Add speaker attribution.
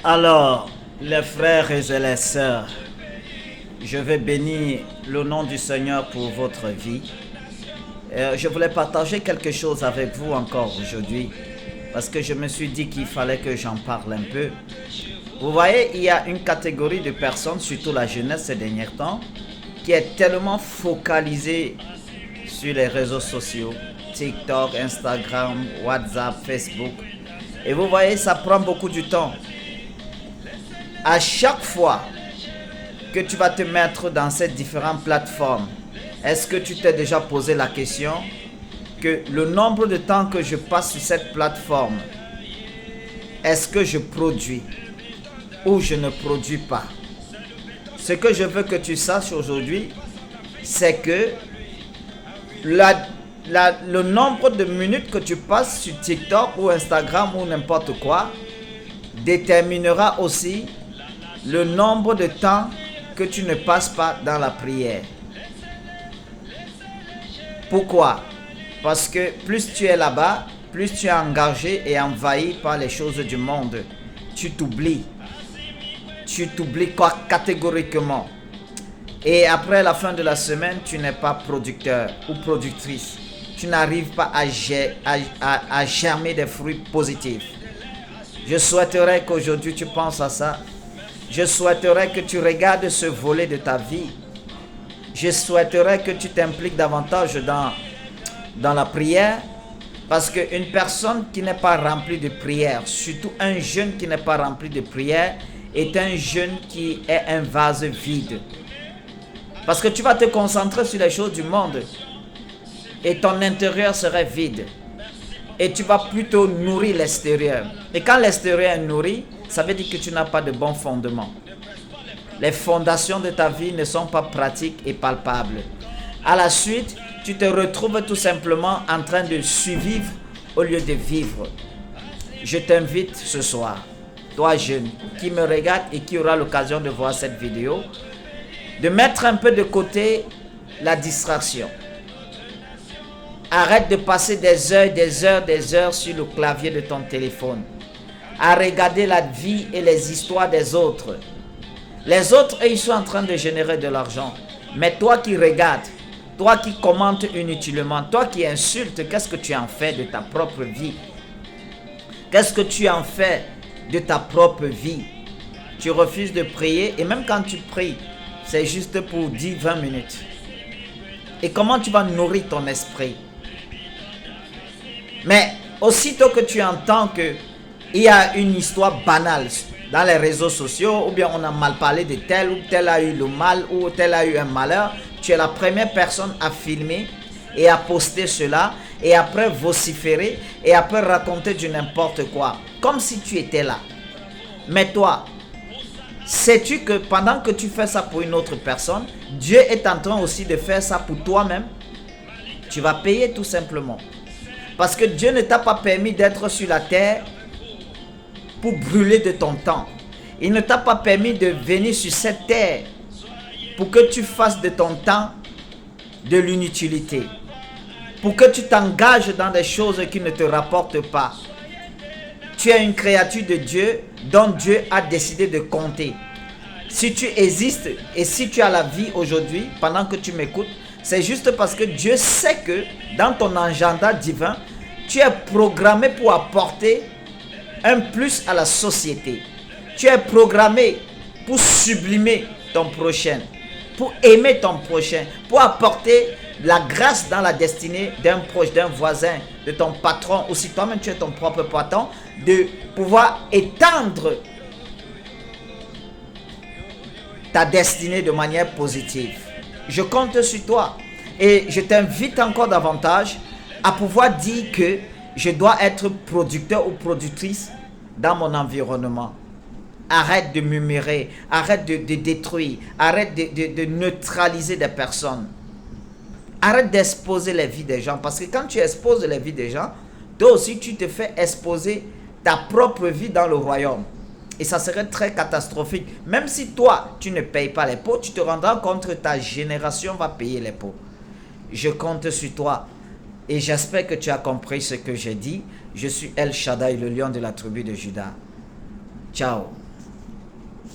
Speaker 1: Alors, les frères et les sœurs, je vais bénir le nom du Seigneur pour votre vie. Je voulais partager quelque chose avec vous encore aujourd'hui parce que je me suis dit qu'il fallait que j'en parle un peu. Vous voyez, il y a une catégorie de personnes, surtout la jeunesse ces derniers temps, qui est tellement focalisée sur les réseaux sociaux, TikTok, Instagram, WhatsApp, Facebook. Et vous voyez, ça prend beaucoup de temps. À chaque fois que tu vas te mettre dans ces différentes plateformes, est-ce que tu t'es déjà posé la question que le nombre de temps que je passe sur cette plateforme, est-ce que je produis ou je ne produis pas? Ce que je veux que tu saches aujourd'hui, c'est que le nombre de minutes que tu passes sur TikTok ou Instagram ou n'importe quoi déterminera aussi le nombre de temps que tu ne passes pas dans la prière. Pourquoi? Parce que plus tu es là-bas, plus tu es engagé et envahi par les choses du monde. Tu t'oublies. Tu t'oublies catégoriquement. Et après la fin de la semaine, tu n'es pas producteur ou productrice. Tu n'arrives pas à germer des fruits positifs. Je souhaiterais qu'aujourd'hui tu penses à ça. Je souhaiterais que tu regardes ce volet de ta vie. Je souhaiterais que tu t'impliques davantage dans la prière. Parce qu'une personne qui n'est pas remplie de prière, surtout un jeune qui n'est pas rempli de prière, est un jeune qui est un vase vide. Parce que tu vas te concentrer sur les choses du monde et ton intérieur serait vide. Et tu vas plutôt nourrir l'extérieur. Et quand l'extérieur est nourri, ça veut dire que tu n'as pas de bons fondements. Les fondations de ta vie ne sont pas pratiques et palpables. À la suite, tu te retrouves tout simplement en train de survivre au lieu de vivre. Je t'invite ce soir, toi jeune, qui me regarde et qui aura l'occasion de voir cette vidéo, de mettre un peu de côté la distraction. Arrête de passer des heures sur le clavier de ton téléphone, à regarder la vie et les histoires des autres. Les autres, ils sont en train de générer de l'argent. Mais toi qui regardes, toi qui commentes inutilement, toi qui insultes, qu'est-ce que tu en fais de ta propre vie? Qu'est-ce que tu en fais de ta propre vie? Tu refuses de prier et même quand tu pries, c'est juste pour 10-20 minutes. Et comment tu vas nourrir ton esprit? Mais aussitôt que tu entends qu'il y a une histoire banale dans les réseaux sociaux, ou bien on a mal parlé de tel, ou tel a eu le mal, ou tel a eu un malheur, tu es la première personne à filmer et à poster cela, et après vociférer, et après raconter du n'importe quoi, comme si tu étais là. Mais toi, sais-tu que pendant que tu fais ça pour une autre personne, Dieu est en train aussi de faire ça pour toi-même? Tu vas payer tout simplement. Parce que Dieu ne t'a pas permis d'être sur la terre pour brûler de ton temps. Il ne t'a pas permis de venir sur cette terre pour que tu fasses de ton temps de l'inutilité. Pour que tu t'engages dans des choses qui ne te rapportent pas. Tu es une créature de Dieu dont Dieu a décidé de compter. Si tu existes et si tu as la vie aujourd'hui, pendant que tu m'écoutes, c'est juste parce que Dieu sait que dans ton agenda divin, tu es programmé pour apporter un plus à la société. Tu es programmé pour sublimer ton prochain, pour aimer ton prochain, pour apporter la grâce dans la destinée d'un proche, d'un voisin, de ton patron, ou si toi-même tu es ton propre patron, de pouvoir étendre ta destinée de manière positive. Je compte sur toi et je t'invite encore davantage à pouvoir dire que je dois être producteur ou productrice dans mon environnement. Arrête de murmurer, arrête de détruire, arrête de neutraliser des personnes. Arrête d'exposer les vies des gens, parce que quand tu exposes les vies des gens, toi aussi tu te fais exposer ta propre vie dans le royaume. Et ça serait très catastrophique. Même si toi, tu ne payes pas les pots, tu te rendras compte que ta génération va payer les pots. Je compte sur toi. Et j'espère que tu as compris ce que j'ai dit. Je suis El Shaddai, le lion de la tribu de Juda. Ciao.